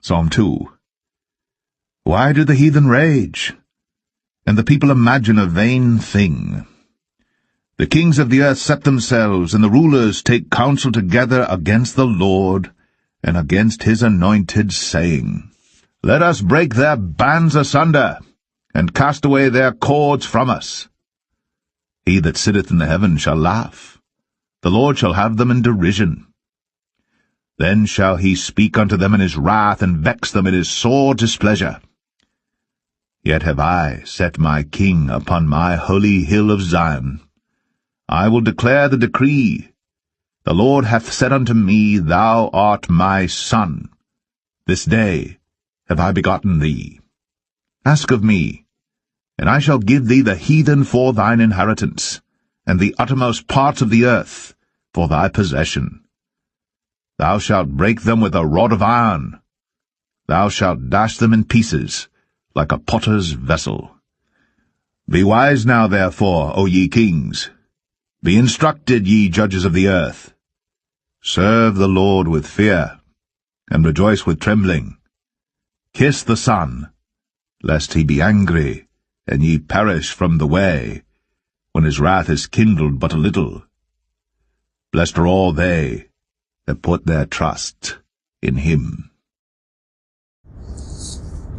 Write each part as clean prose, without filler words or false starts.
Psalm 2. Why do the heathen rage, and the people imagine a vain thing? The kings of the earth set themselves, and the rulers take counsel together against the Lord and against his anointed, saying, Let us break their bands asunder, and cast away their cords from us. He that sitteth in the heaven shall laugh. The Lord shall have them in derision. Then shall he speak unto them in his wrath, and vex them in his sore displeasure. Yet have I set my king upon my holy hill of Zion. I will declare the decree. The Lord hath said unto me, Thou art my son. This day have I begotten thee. Ask of me, and I shall give thee the heathen for thine inheritance, and the uttermost parts of the earth for thy possession. Thou shalt break them with a rod of iron. Thou shalt dash them in pieces, like a potter's vessel. Be wise now, therefore, O ye kings. Be instructed, ye judges of the earth. Serve the Lord with fear, and rejoice with trembling. Kiss the Son, lest he be angry, and ye perish from the way, when his wrath is kindled but a little. Blessed are all they that put their trust in him.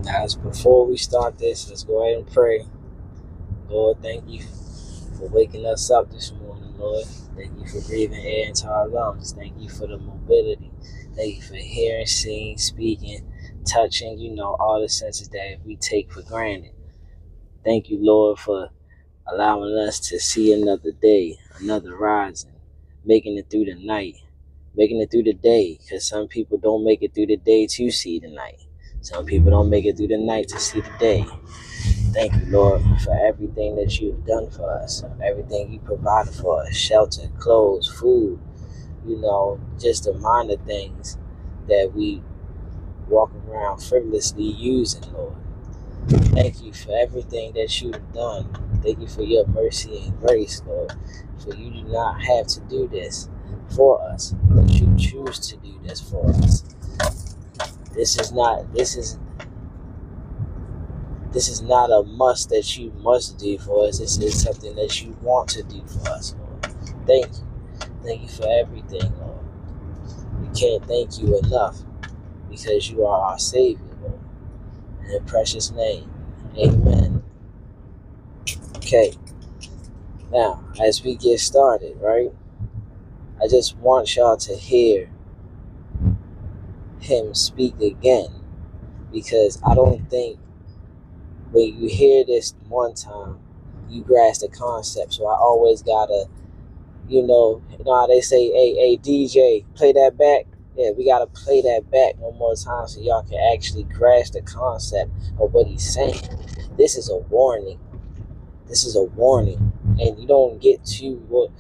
Guys, before we start this, let's go ahead and pray. Lord, thank you for waking us up this morning, Lord. Thank you for breathing air into our lungs. Thank you for the mobility. Thank you for hearing, seeing, speaking, touching, all the senses that we take for granted. Thank you, Lord, for allowing us to see another day, another rising, making it through the night, making it through the day, because some people don't make it through the day to see the night. Some people don't make it through the night to see the day. Thank you, Lord, for everything that you've done for us, everything you provided for us, shelter, clothes, food, just the minor things that we walk around frivolously using, Lord. Thank you for everything that you've done. Thank you for your mercy and grace, Lord, for you do not have to do this for us, but you choose to do this for us. This is not a must that you must do for us. This is something that you want to do for us, Lord. Thank you. Thank you for everything, Lord. We can't thank you enough because you are our Savior, Lord. In your precious name, amen. Okay. Now, as we get started, right, I just want y'all to hear him speak again, because I don't think when you hear this one time, you grasp the concept. So I always gotta, you know how they say, hey, DJ, play that back. Yeah, we gotta play that back one more time so y'all can actually grasp the concept of what he's saying. This is a warning. This is a warning, and you don't get too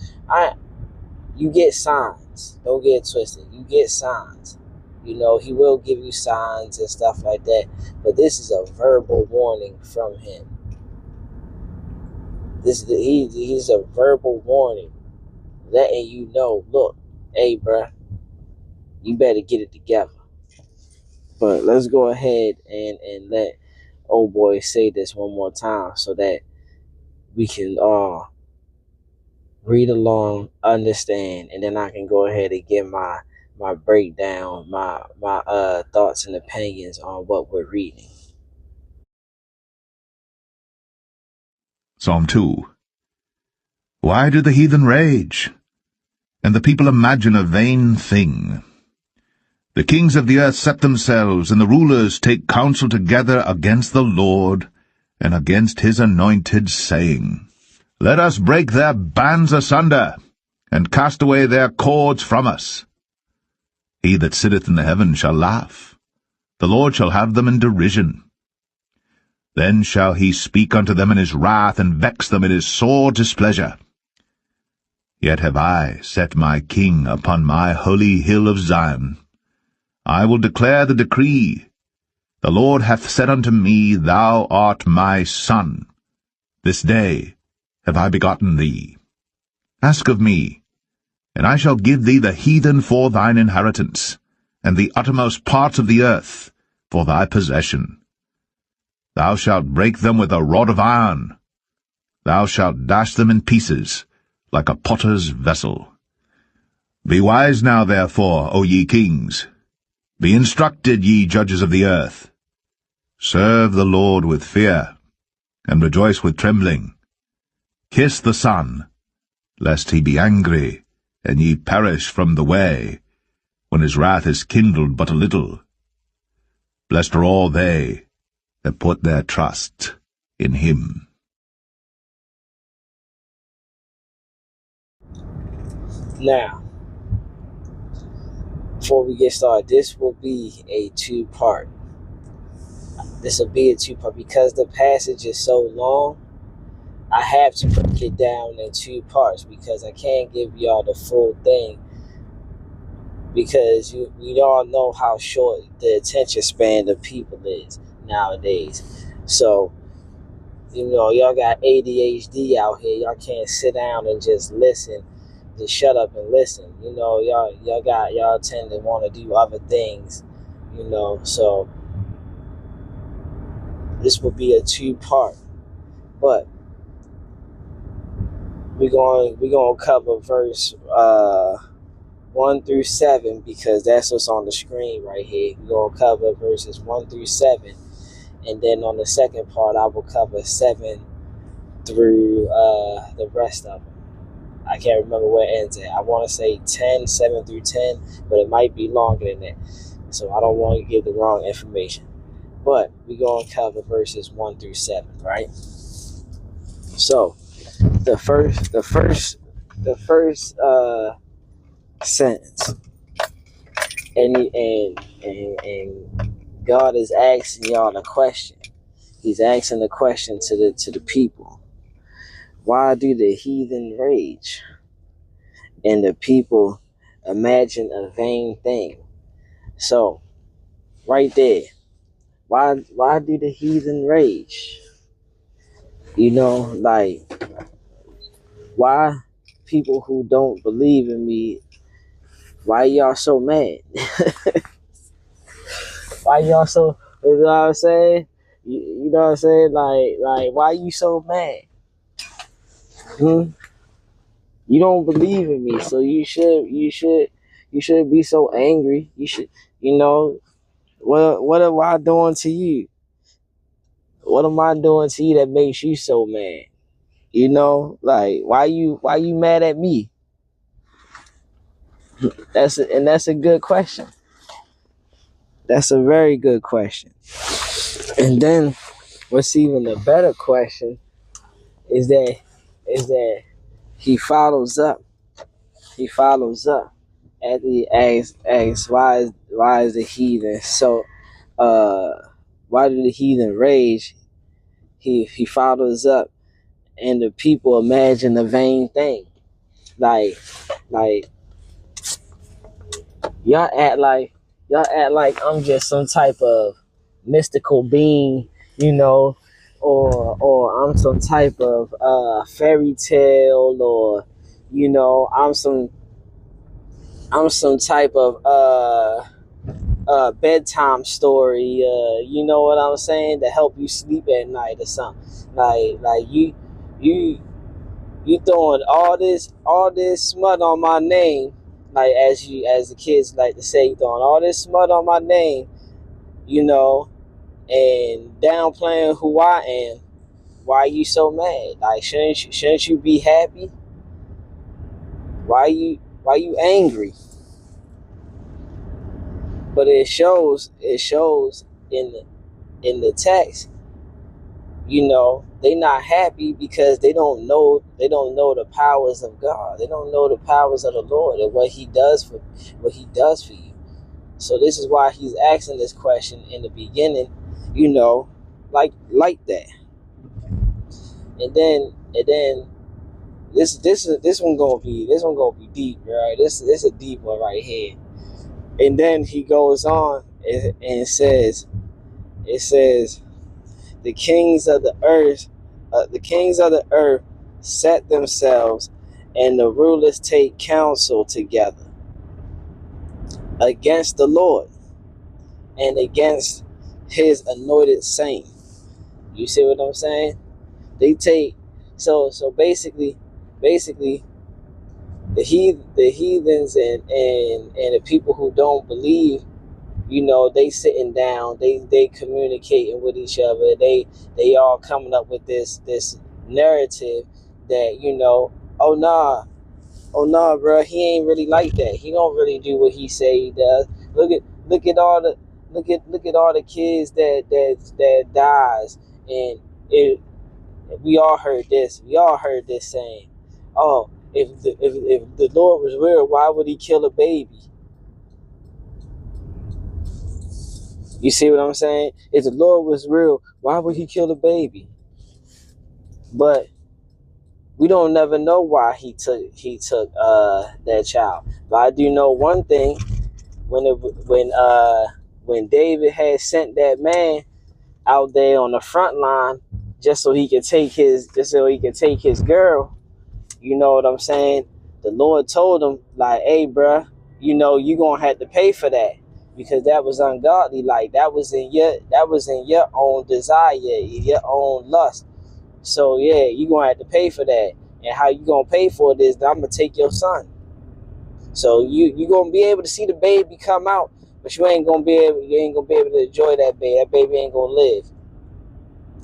you get signs. Don't get twisted. You get signs. He will give you signs and stuff like that. But this is a verbal warning from him. He's a verbal warning, letting you know, look, hey, bruh, you better get it together. But let's go ahead and let old boy say this one more time so that we can read along, understand, and then I can go ahead and give my breakdown, my thoughts and opinions on what we're reading. Psalm 2. Why do the heathen rage, and the people imagine a vain thing? The kings of the earth set themselves, and the rulers take counsel together against the Lord and against his anointed, saying, Let us break their bands asunder, and cast away their cords from us. He that sitteth in the heaven shall laugh. The Lord shall have them in derision. Then shall he speak unto them in his wrath, and vex them in his sore displeasure. Yet have I set my king upon my holy hill of Zion. I will declare the decree. The Lord hath said unto me, Thou art my son. This day have I begotten thee. Ask of me, and I shall give thee the heathen for thine inheritance, and the uttermost parts of the earth for thy possession. Thou shalt break them with a rod of iron. Thou shalt dash them in pieces, like a potter's vessel. Be wise now, therefore, O ye kings. Be instructed, ye judges of the earth. Serve the Lord with fear, and rejoice with trembling. Kiss the Son, lest he be angry, and ye perish from the way, when his wrath is kindled but a little. Blessed are all they that put their trust in him. Now, before we get started, this will be a two-part. This will be a two-part because the passage is so long. I have to break it down in two parts because I can't give y'all the full thing, because we all know how short the attention span of people is nowadays. So, y'all got ADHD out here. Y'all can't sit down and just listen. Just shut up and listen. Y'all tend to want to do other things. So this will be a two-part, but we're going to cover verse 1 through 7 because that's what's on the screen right here. We're going to cover verses 1 through 7, and then on the second part I will cover 7 through the rest of them. I can't remember where it ends at. I want to say 7 through 10, but it might be longer than that. So I don't want to give the wrong information. But we're going to cover verses 1 through 7, right? So the first sentence, and God is asking y'all a question. He's asking the question to the people. Why do the heathen rage, and the people imagine a vain thing? So, right there, why do the heathen rage? Why people who don't believe in me, why y'all so mad? Why y'all so, you know what I'm saying? You know what I'm saying? Like, why you so mad? You don't believe in me, so you should be so angry. You should, what am I doing to you? What am I doing to you that makes you so mad? Like, why you mad at me? That's a good question. That's a very good question. And then what's even a better question is that he follows up. He follows up at the asks why is the heathen so why do the heathen rage? He follows up, and the people imagine a vain thing. Like y'all act like I'm just some type of mystical being, or I'm some type of fairy tale, or I'm some type of bedtime story, you know what I'm saying, to help you sleep at night or something. Like you throwing all this smut on my name, like as the kids like to say, you throwing all this smut on my name, and downplaying who I am. Why are you so mad? Like, shouldn't you be happy? Why you angry? But it shows in the text, they not happy because they don't know the powers of God. They don't know the powers of the Lord and what he does for you. So this is why he's asking this question in the beginning, like that. And then this one gonna be deep, right? This is a deep one right here. And then he goes on and says, the kings of the earth set themselves, and the rulers take counsel together against the Lord and against his anointed saint. You see what I'm saying? They take so basically the heathens and the people who don't believe, they sitting down, they communicating with each other, they all coming up with this narrative that, oh nah, bro, he ain't really like that. He don't really do what he say he does. Look at all the look at all the kids that dies, and it we all heard this. We all heard this saying, "Oh, if the Lord was real, why would He kill a baby?" You see what I'm saying? If the Lord was real, why would He kill a baby? But we don't never know why He took that child. But I do know one thing: when David had sent that man out there on the front line just so he could take his girl, you know what I'm saying? The Lord told him, like, hey, bruh, you gonna have to pay for that, because that was ungodly. Like, that was in your own desire, your own lust. So yeah, you gonna have to pay for that. And how you gonna pay for it is that I'm gonna take your son. So you gonna be able to see the baby come out, but you ain't gonna be able to enjoy that baby. That baby ain't gonna live.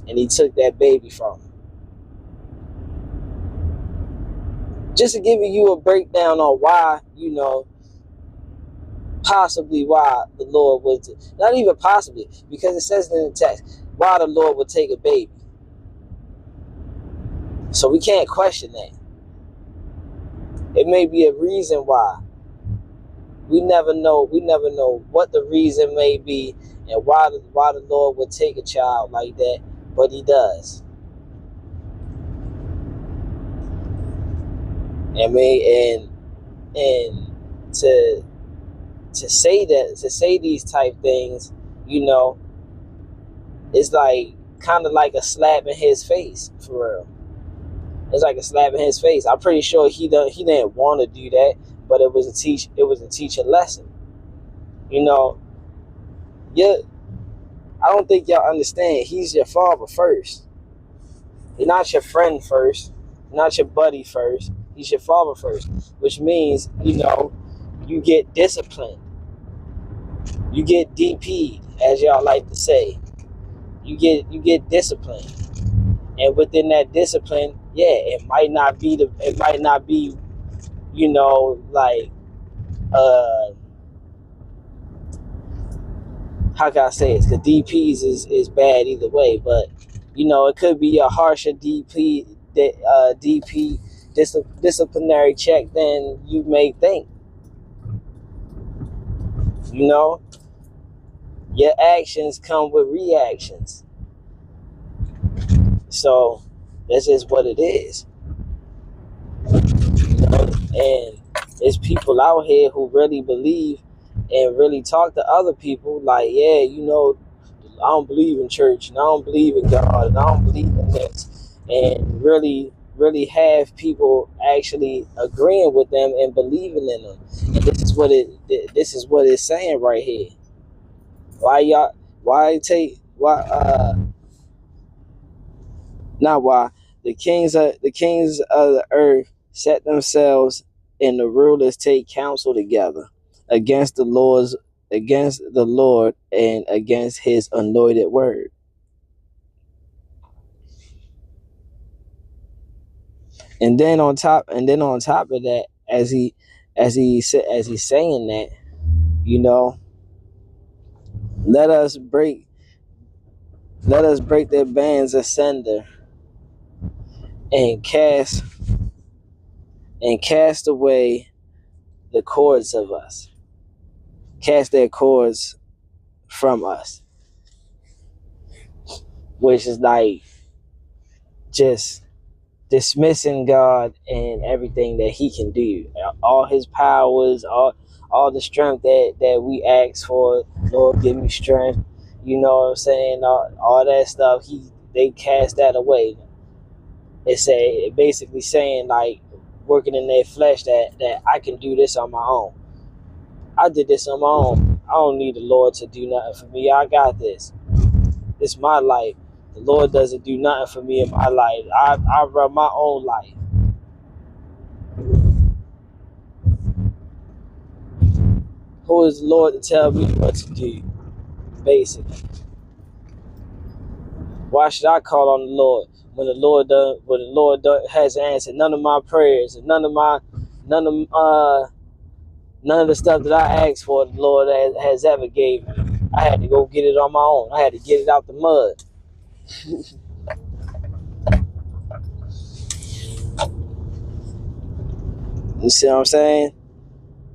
And he took that baby from him. Just to give you a breakdown on why, possibly why the Lord would, not even possibly, because it says in the text, why the Lord would take a baby. So we can't question that. It may be a reason why. We never know what the reason may be, and why the Lord would take a child like that, but He does. I mean, and to say these type things, it's like kind of like a slap in His face, for real. It's like a slap in His face. I'm pretty sure he didn't want to do that, but it was a teacher lesson. Yeah, I don't think y'all understand. He's your father first. He's not your friend first, not your buddy first. He's your father first, which means, you get disciplined. You get DP'd, as y'all like to say. You get disciplined. And within that discipline, yeah, it might not be, like, how can I say it? Because DPs is bad either way, but it could be a harsher DP disciplinary check than you may think. Your actions come with reactions. So that's just what it is. And there's people out here who really believe and really talk to other people like, yeah, I don't believe in church, and I don't believe in God, and I don't believe in this, and really have people actually agreeing with them and believing in them. And this is what it's saying right here. Not why the kings of the earth set themselves, and the rulers take counsel together against the Lord and against His anointed word. And then on top of that, as he's saying that, let us break their bands asunder, and cast away the cords of us. Cast their cords from us. Which is like just dismissing God and everything that He can do. All His powers, all the strength that we ask for. Lord, give me strength. You know what I'm saying? All that stuff, they cast that away. It basically saying, like, working in their flesh, that I can do this on my own. I did this on my own. I don't need the Lord to do nothing for me. I got this. It's my life. The Lord doesn't do nothing for me in my life. I run my own life. Who is the Lord to tell me what to do? Basically, why should I call on the Lord when the Lord hasn't answered none of my prayers and none of the stuff that I asked for, the Lord has ever gave me. I had to go get it on my own. I had to get it out the mud. You see what I'm saying?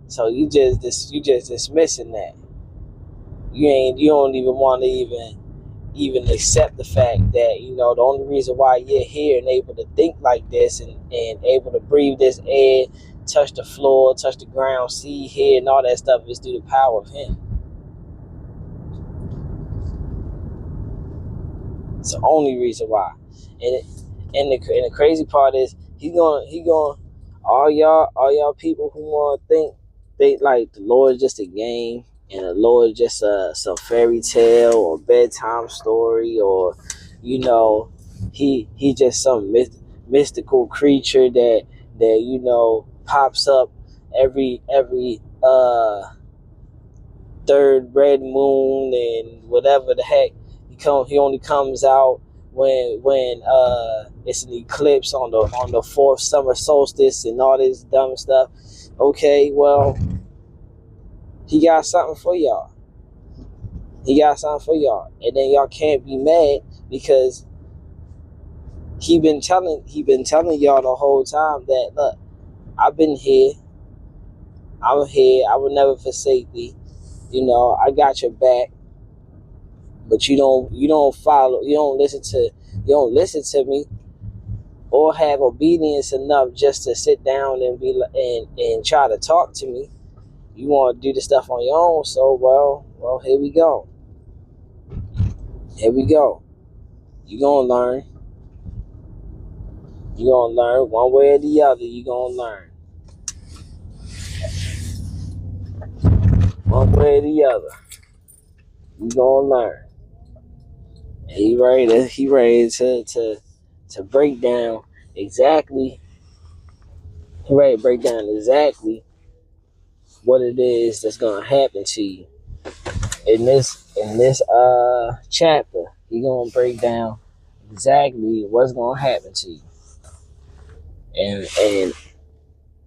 So you just dismissing that. You don't even want to even accept the fact that, the only reason why you're here and able to think like this and able to breathe this air, touch the floor, touch the ground, see, hear, and all that stuff is due to the power of Him. It's the only reason why. And the crazy part is he going all y'all people who want to think like the Lord is just a game and the Lord is just some fairy tale or bedtime story, or he just some mystical creature that pops up every third red moon and whatever the heck. He only comes out when it's an eclipse on the fourth summer solstice and all this dumb stuff. Okay, well, he got something for y'all. He got something for y'all, and then y'all can't be mad because he been telling y'all the whole time that, look, I've been here. I'm here. I will never forsake thee. I got your back. But you don't follow, you don't listen to me, or have obedience enough just to sit down and and try to talk to me. You want to do the stuff on your own. So well, here we go. You gonna learn. You gonna learn one way or the other. You gonna learn one way or the other. You gonna learn. And he ready to break down exactly. He ready to break down exactly what it is that's gonna happen to you in this chapter. He gonna break down exactly what's gonna happen to you,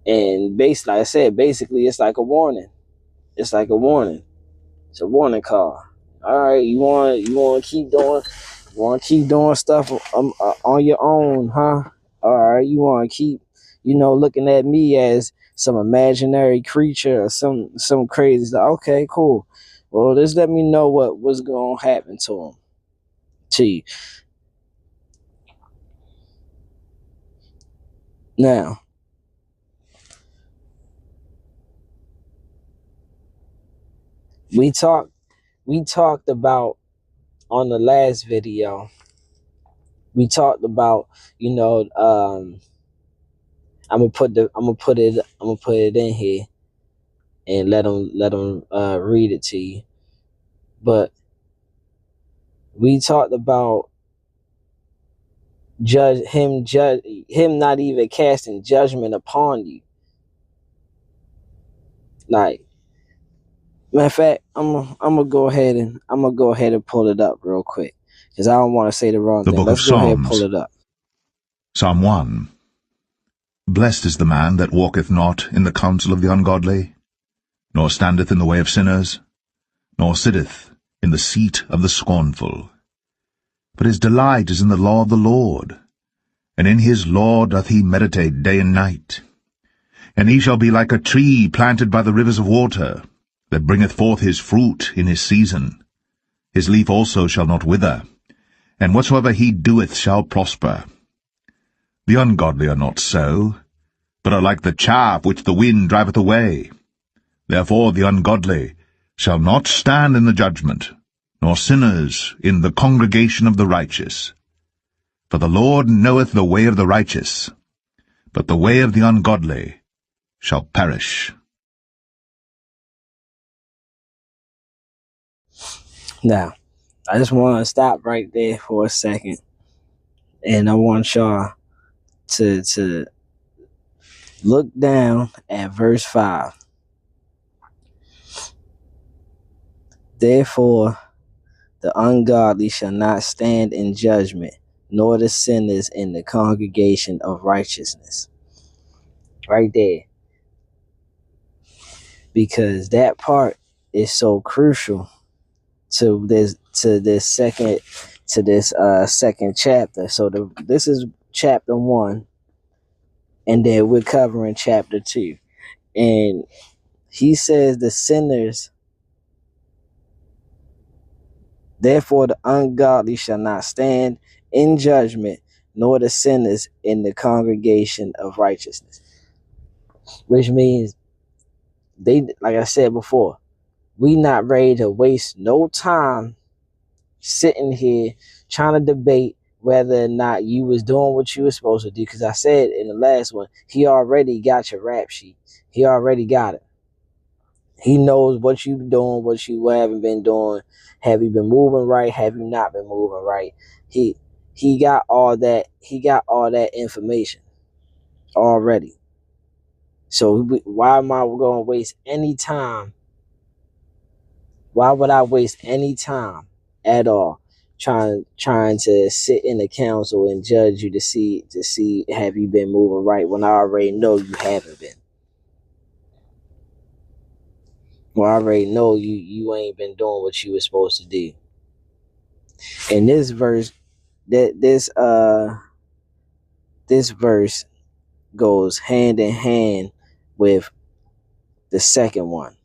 and basically, like I said, basically it's like a warning. It's like a warning. It's a warning call. All right, you want to keep doing stuff on your own, huh? All right, you want to keep looking at me as some imaginary creature or some crazy stuff. Okay, cool. Well, just let me know what's going to happen to you. Now, we talked about on the last video. We talked about I'm gonna put it in here and let them read it to you. But we talked about him not even casting judgment upon you. Like, matter of fact, I'm gonna go ahead and pull it up real quick because I don't want to say the wrong thing. Let's go ahead and pull it up. Psalm 1. Blessed is the man that walketh not in the counsel of the ungodly, nor standeth in the way of sinners, nor sitteth in the seat of the scornful. But his delight is in the law of the Lord, and in his law doth he meditate day and night. And he shall be like a tree planted by the rivers of water, that bringeth forth his fruit in his season. His leaf also shall not wither, and whatsoever he doeth shall prosper. The ungodly are not so, but are like the chaff which the wind driveth away. Therefore the ungodly shall not stand in the judgment, nor sinners in the congregation of the righteous. For the Lord knoweth the way of the righteous, but the way of the ungodly shall perish. Now, I just want to stop right there for a second, and I want y'all to look down at verse 5. Therefore, the ungodly shall not stand in judgment, nor the sinners in the congregation of righteousness. Right there. Because that part is so crucial to this second chapter. So this is chapter 1, and then we're covering chapter 2. And he says the sinners, therefore the ungodly shall not stand in judgment, nor the sinners in the congregation of righteousness. Which means they, like I said before, we not ready to waste no time sitting here trying to debate whether or not you was doing what you were supposed to do. Because I said in the last one, he already got your rap sheet. He already got it. He knows what you doing, what you haven't been doing. Have you been moving right? Have you not been moving right? He got all that. He got all that information already. So why am I going to waste any time? Why would I waste any time at all trying to sit in the council and judge you to see have you been moving right when I already know you haven't been? Well, I already know you ain't been doing what you were supposed to do. And this verse, this verse goes hand in hand with the second one.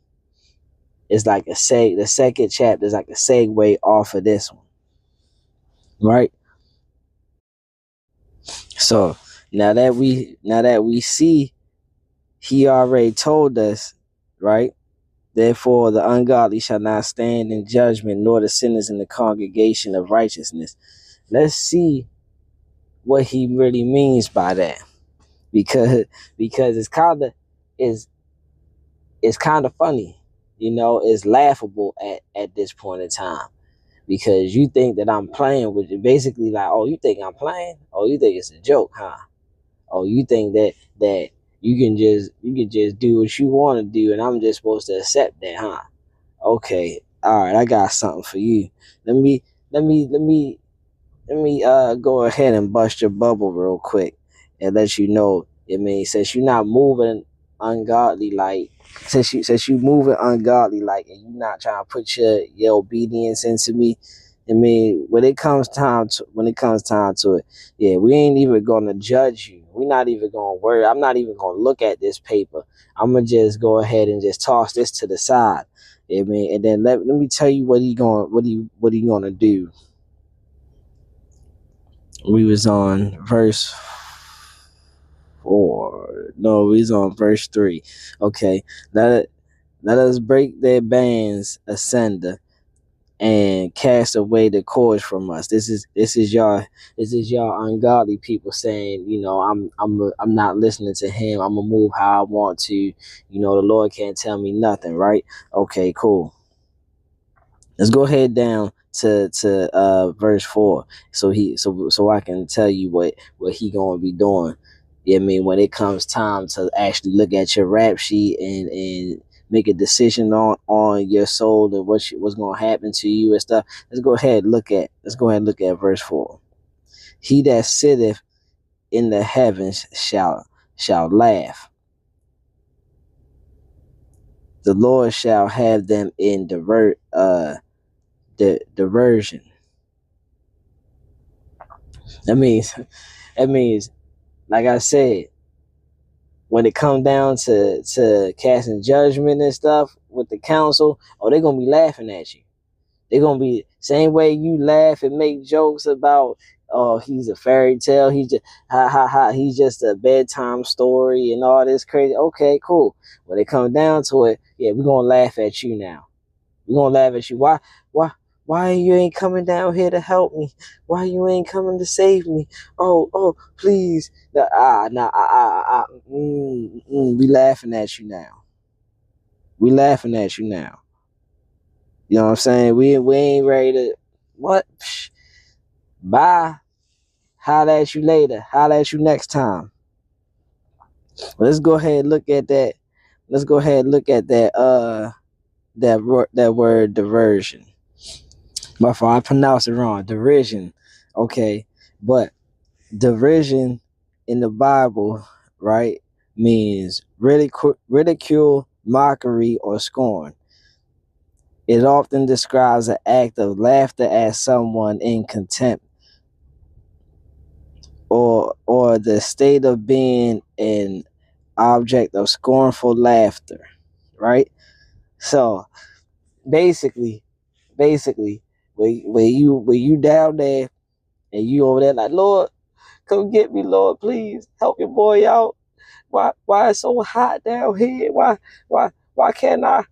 It's like the second chapter is like a segue off of this one, right? So now that we see, he already told us, right? Therefore, the ungodly shall not stand in judgment, nor the sinners in the congregation of righteousness. Let's see what he really means by that, because it's kind of funny, it's laughable at this point in time, because you think that I'm playing with you. Basically, like, oh, you think I'm playing? Oh, you think it's a joke, huh? Oh, you think that you can just do what you want to do, and I'm just supposed to accept that, huh? Okay, all right, I got something for you. Let me go ahead and bust your bubble real quick and let you know. I mean, since you're not moving ungodly like, since you moving ungodly like, and you're not trying to put your obedience into me. I mean, when it comes time to it, yeah, we ain't even gonna judge you. We're not even gonna worry. I'm not even gonna look at this paper. I'm gonna just go ahead and just toss this to the side. I mean, and then let me tell you what he gonna do. We was on verse 4. No, we was on verse 3. Okay, let us break their bands asunder and cast away the cords from us. This is y'all ungodly people saying, I'm not listening to him. I'm gonna move how I want to. The Lord can't tell me nothing, right? Okay, cool. Let's go ahead down to verse 4, so I can tell you what he gonna be doing. I mean, when it comes time to actually look at your rap sheet and make a decision on your soul and what's gonna happen to you and stuff. Let's go ahead and look at verse 4. He that sitteth in the heavens shall laugh. The Lord shall have them in diversion. That means, like I said, when it comes down to casting judgment and stuff with the council, they're gonna be laughing at you. They're gonna be same way you laugh and make jokes about, oh, he's a fairy tale, he's just ha ha ha, he's just a bedtime story and all this crazy. Okay, cool. When it comes down to it, yeah, we're gonna laugh at you now. We're gonna laugh at you. Why you ain't coming down here to help me? Why you ain't coming to save me? Oh, please. We laughing at you now. We laughing at you now. You know what I'm saying? We ain't ready to. What? Psh, bye. Holla at you later. Holla at you next time. Let's go ahead and look at that. Let's go ahead and look at that word diversion. My fault, I pronounced it wrong. Derision. Okay. But derision in the Bible, right, means ridicule, mockery, or scorn. It often describes an act of laughter at someone in contempt, or the state of being an object of scornful laughter, right? So basically, when you down there and you over there like, Lord, come get me, Lord, please help your boy out. Why it's so hot down here? Why can't I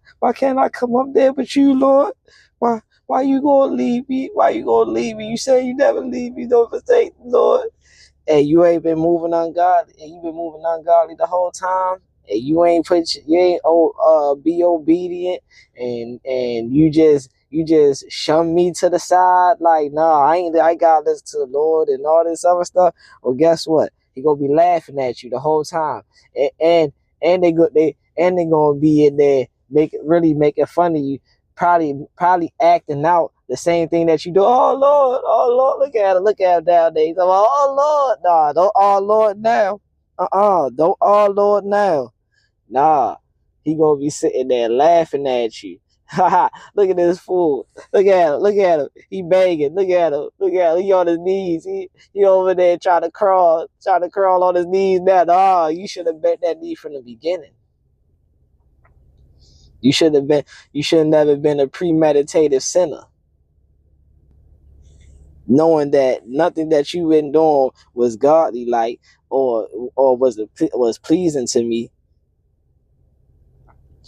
come up there with you, Lord? Why you gonna leave me? Why you gonna leave me? You say you never leave me, don't forsake me, Lord. And you ain't been moving ungodly, and you been moving ungodly the whole time, and you ain't be obedient, and you just shun me to the side like, nah, I gotta listen to the Lord and all this other stuff. Well, guess what? He gonna be laughing at you the whole time, and they gonna be in there making fun of you, probably acting out the same thing that you do. Oh Lord, look at him down there. He's like, oh Lord, nah, don't oh Lord now. Don't oh Lord now. Nah, he gonna be sitting there laughing at you. Look at this fool. Look at him. He begging. Look at him. He on his knees. He over there trying to crawl on his knees now. Oh, you should have bent that knee from the beginning. You should have never been a premeditated sinner, knowing that nothing that you been doing was godly, like, or was pleasing to me,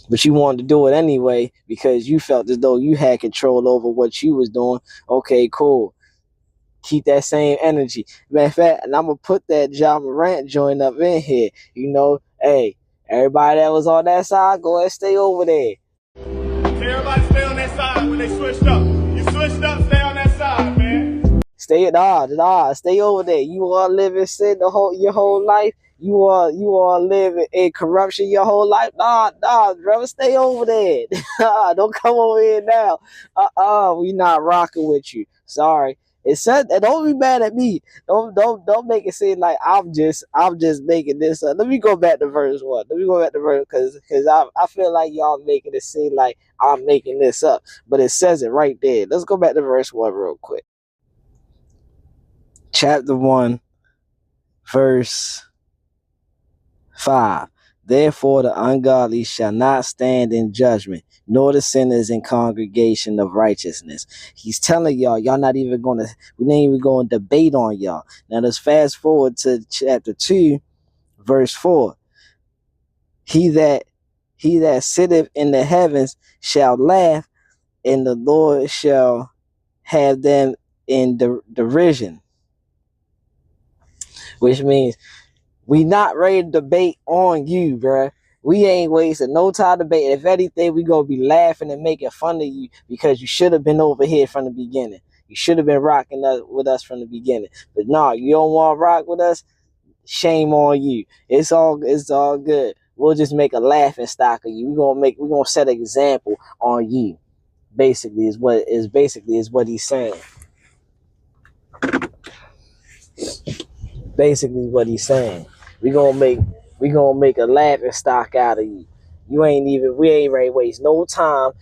but you wanted to do it anyway because you felt as though you had control over what you was doing. Okay, cool. Keep that same energy. Matter of fact, and I'm gonna put that John Morant joint up in here. Hey, everybody that was on that side, go ahead and stay over there. Everybody stay on that side when they switched up. You switched up, stay on that side, man. Stay over there. You are living sin your whole life. You are living in corruption your whole life. Nah, brother, stay over there. Don't come over here now. We not rocking with you. Sorry. It said, and don't be mad at me. Don't make it seem like I'm just making this up. Let me go back to verse 1. Because I feel like y'all making it seem like I'm making this up. But it says it right there. Let's go back to verse 1 real quick. Chapter 1, verse 5. Therefore the ungodly shall not stand in judgment, nor the sinners in congregation of righteousness. He's telling y'all we ain't even gonna debate on y'all. Now let's fast forward to chapter 2, verse 4. He that sitteth in the heavens shall laugh, and the Lord shall have them in derision. Which means we not ready to debate on you, bruh. We ain't wasting no time debating. If anything, we gonna be laughing and making fun of you because you should have been over here from the beginning. You should have been rocking with us from the beginning. But no, you don't want to rock with us. Shame on you. It's all good. We'll just make a laughing stock of you. We're gonna set an example on you. Basically is what he's saying. Basically what he's saying. We gonna make a laughing stock out of you. We ain't ready to waste no time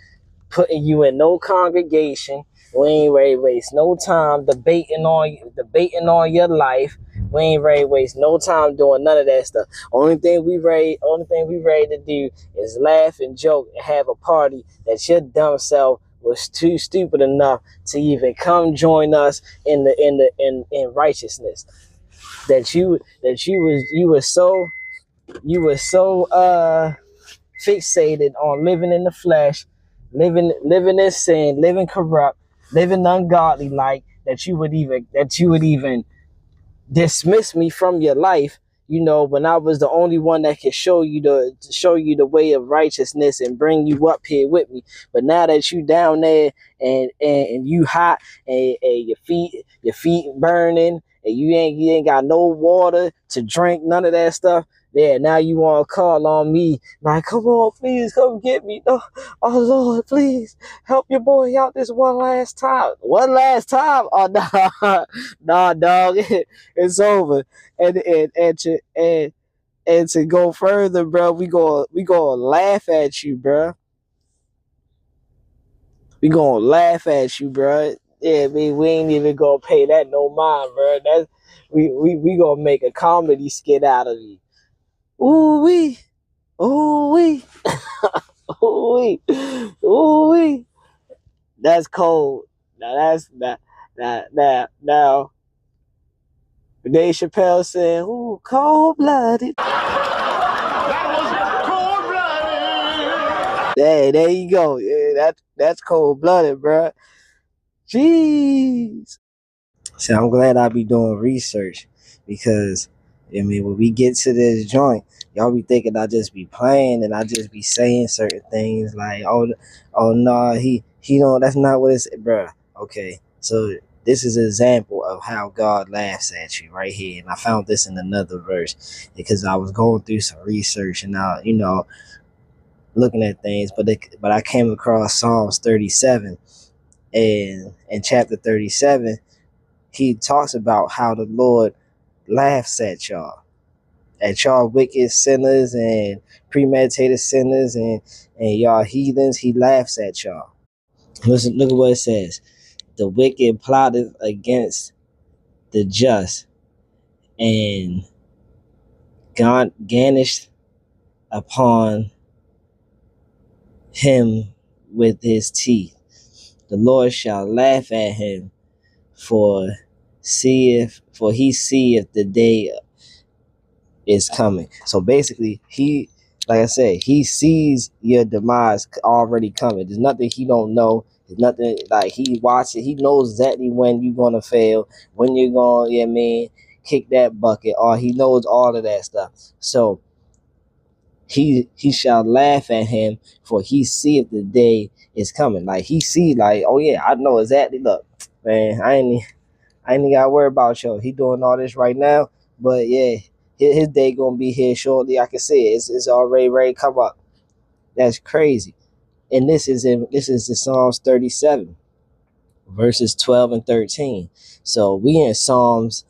putting you in no congregation. We ain't ready to waste no time debating on your life. We ain't ready to waste no time doing none of that stuff. Only thing we ready to do is laugh and joke and have a party that your dumb self was too stupid enough to even come join us in righteousness. That you were so fixated on living in the flesh, living in sin, living corrupt, living ungodly, like that you would even dismiss me from your life when I was the only one that could show you the way of righteousness and bring you up here with me. But now that you down there and you hot and your feet burning and you ain't got no water to drink, none of that stuff. Yeah, now you want to call on me. Like, come on, please come get me. Oh Lord, please help your boy out this one last time. One last time? Oh nah, nah, dog. It's over. And to go further, bro, we gonna laugh at you, bro. We gonna laugh at you, bro. Yeah, we ain't even gonna pay that no mind, bro. That's we gonna make a comedy skit out of you. Ooh wee, ooh wee, ooh wee, ooh wee. That's cold. Now that's now. Dave Chappelle saying, "Ooh, cold blooded." Hey, there you go. Yeah, that's cold blooded, bro. Jeez. So I'm glad I be doing research because when we get to this joint, y'all be thinking I just be playing and I just be saying certain things like, oh no, he don't. That's not what it's, bro. Okay, so this is an example of how God laughs at you right here, and I found this in another verse because I was going through some research and now looking at things, but I came across Psalms 37, and in chapter 37 he talks about how the Lord laughs at y'all wicked sinners and premeditated sinners and y'all heathens. He laughs at y'all. Listen, look at what it says. The wicked plotted against the just and garnished upon him with his teeth. The Lord shall laugh at him, for he seeth the day is coming. So basically, like I said, he sees your demise already coming. There's nothing he don't know. There's nothing like he watches. He knows exactly when you're gonna fail, when you're gonna, kick that bucket, or he knows all of that stuff. So he shall laugh at him, for he seeth the day is coming. Like he see, like, oh yeah, I know exactly. Look, man, I ain't got to worry about you. He doing all this right now, but yeah, his day gonna be here shortly. I can see it. It's already ready to come up. That's crazy. And this is the Psalms 37, verses 12 and 13. So we in Psalms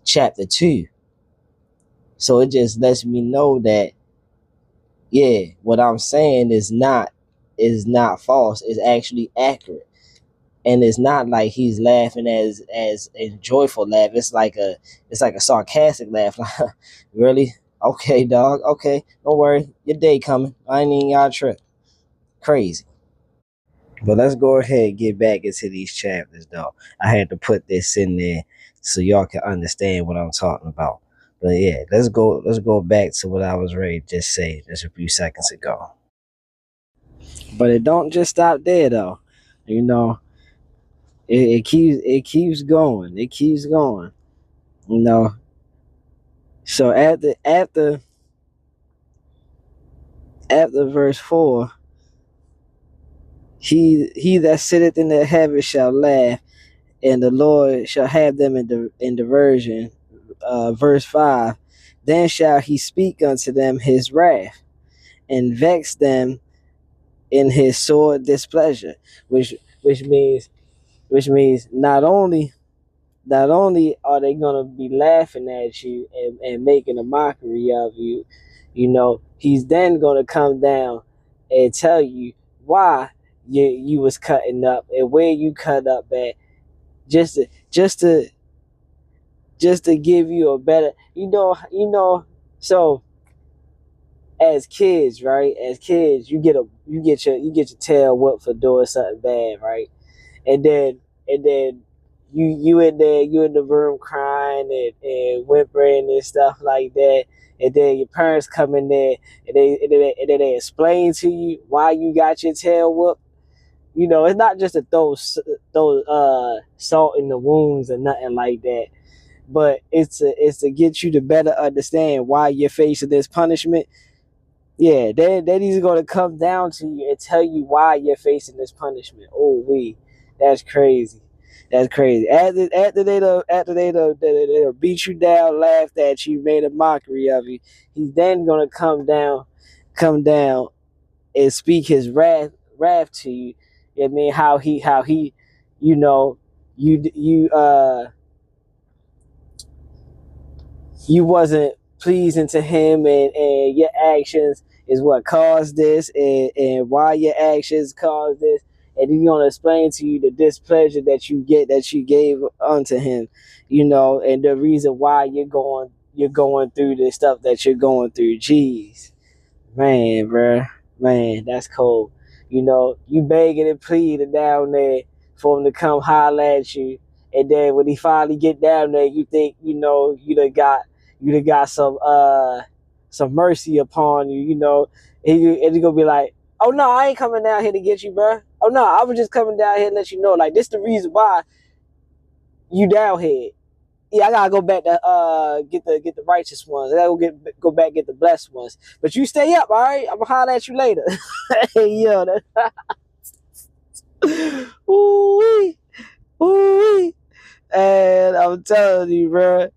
chapter 2. So it just lets me know that what I'm saying is not false. It's actually accurate. And it's not like he's laughing as a joyful laugh. It's like a sarcastic laugh. Really? Okay, dog. Okay, don't worry. Your day coming. I ain't even got a trip. Crazy. But let's go ahead and get back into these chapters, though. I had to put this in there so y'all can understand what I'm talking about. But yeah, let's go back to what I was ready to just say just a few seconds ago. But it don't just stop there, though. It keeps going. It keeps going. So after verse 4, he that sitteth in the heavens shall laugh, and the Lord shall have them in diversion. Verse 5, then shall he speak unto them his wrath, and vex them in his sore displeasure, which means not only are they gonna be laughing at you and making a mockery of you, he's then gonna come down and tell you why you was cutting up and where you cut up at, just to give you a better, so as kids, right? As kids, you get your tail whooped for doing something bad, right? And then you in there, you in the room crying and whimpering and stuff like that. And then your parents come in there and they explain to you why you got your tail whooped. It's not just to throw salt in the wounds or nothing like that. but it's to get you to better understand why you're facing this punishment. Yeah, that he's going to come down to you and tell you why you're facing this punishment. Oh, that's crazy. That's crazy. After they beat you down, laughed at you, made a mockery of you, he's then going to come down and speak his wrath to you. I mean, how he, you know, you wasn't pleasing to him, and your actions is what caused this, and why your actions caused this, and he's gonna explain to you the displeasure that you gave unto him, and the reason why you're going through the stuff that you're going through. Jeez, man, bruh. Man, that's cold. You begging and pleading down there for him to come holler at you, and then when he finally get down there, you think you done got some mercy upon you, and he gonna be like, "Oh no, I ain't coming down here to get you, bro. Oh no, I was just coming down here to let you know, like, this the reason why you down here. Yeah, I gotta go back to get the righteous ones. I gotta go back get the blessed ones. But you stay up, all right? I'm gonna holler at you later." Yo, ooh-wee, ooh-wee. And I'm telling you, bro.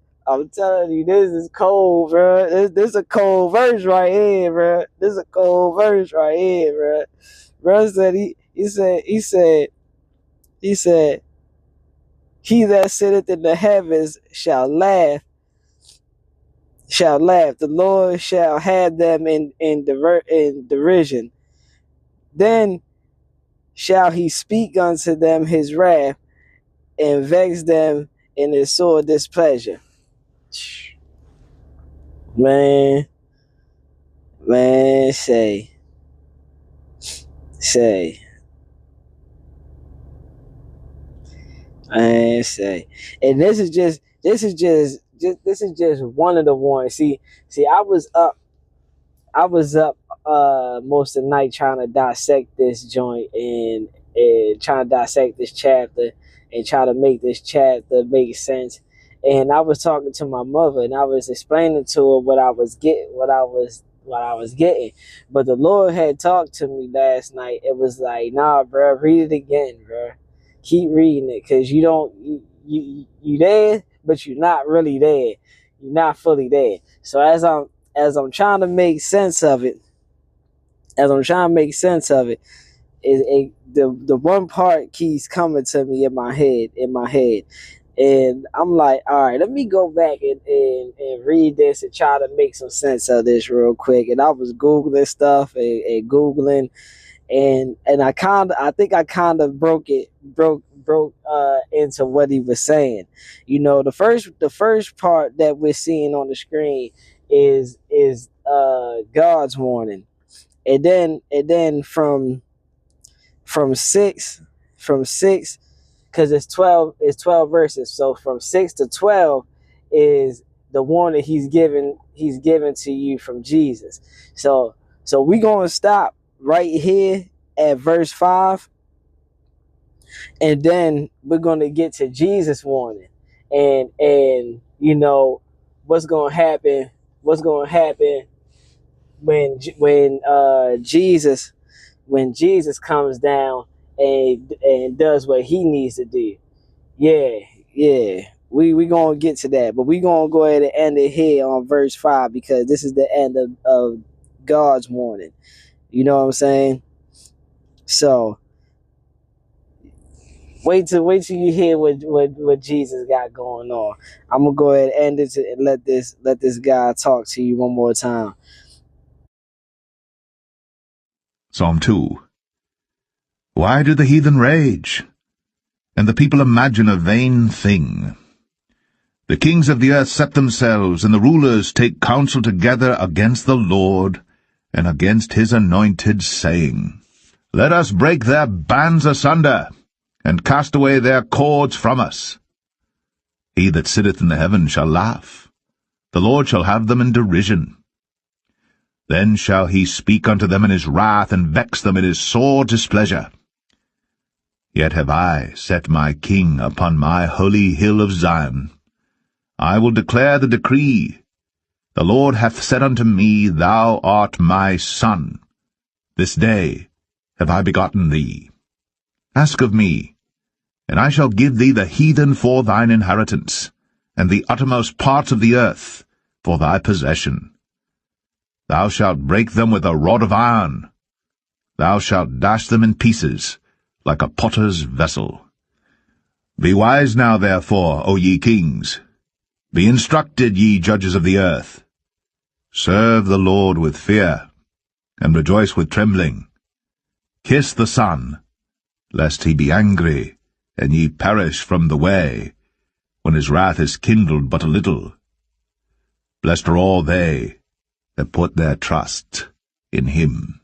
This is cold, bro. This a cold verse right here, bro. This is a cold verse right here, bro. Bro said he said, "He that sitteth in the heavens shall laugh. The Lord shall have them in derision. Then shall he speak unto them his wrath, and vex them in his sore displeasure." Man, say. Man, say. And this is just one of the ones. See, I was up most of the night trying to dissect this joint, and trying to dissect this chapter, and try to make this chapter make sense. And I was talking to my mother, and I was explaining to her what I was getting. But the Lord had talked to me last night. It was like, "Nah, bro, read it again, bro. Keep reading it, because you there, but you're not really there. You're not fully there." So as I'm trying to make sense of it, the one part keeps coming to me in my head, and I'm like, all right, let me go back and read this and try to make some sense of this real quick. And I was Googling stuff and Googling, and I think I kind of broke into what he was saying. The first part that we're seeing on the screen is God's warning. And then from 6, because it's 12 verses. So from 6 to 12 is the warning he's given to you from Jesus. So we're going to stop right here at verse 5, and then we're going to get to Jesus' warning, and what's going to happen when Jesus comes down and does what he needs to do. Yeah. We gonna get to that, but we gonna go ahead and end it here on verse 5, because this is the end of God's warning. You know what I'm saying? So wait till you hear what Jesus got going on. I'm gonna go ahead and end it and let this guy talk to you one more time. Psalm 2. Why do the heathen rage, and the people imagine a vain thing? The kings of the earth set themselves, and the rulers take counsel together against the Lord and against his anointed, saying, Let us break their bands asunder, and cast away their cords from us. He that sitteth in the heavens shall laugh. The Lord shall have them in derision. Then shall he speak unto them in his wrath, and vex them in his sore displeasure. Yet have I set my king upon my holy hill of Zion. I will declare the decree. The Lord hath said unto me, Thou art my son. This day have I begotten thee. Ask of me, and I shall give thee the heathen for thine inheritance, and the uttermost parts of the earth for thy possession. Thou shalt break them with a rod of iron. Thou shalt dash them in pieces, like a potter's vessel. Be wise now, therefore, O ye kings. Be instructed, ye judges of the earth. Serve the Lord with fear, and rejoice with trembling. Kiss the Son, lest he be angry, and ye perish from the way, when his wrath is kindled but a little. Blessed are all they that put their trust in him.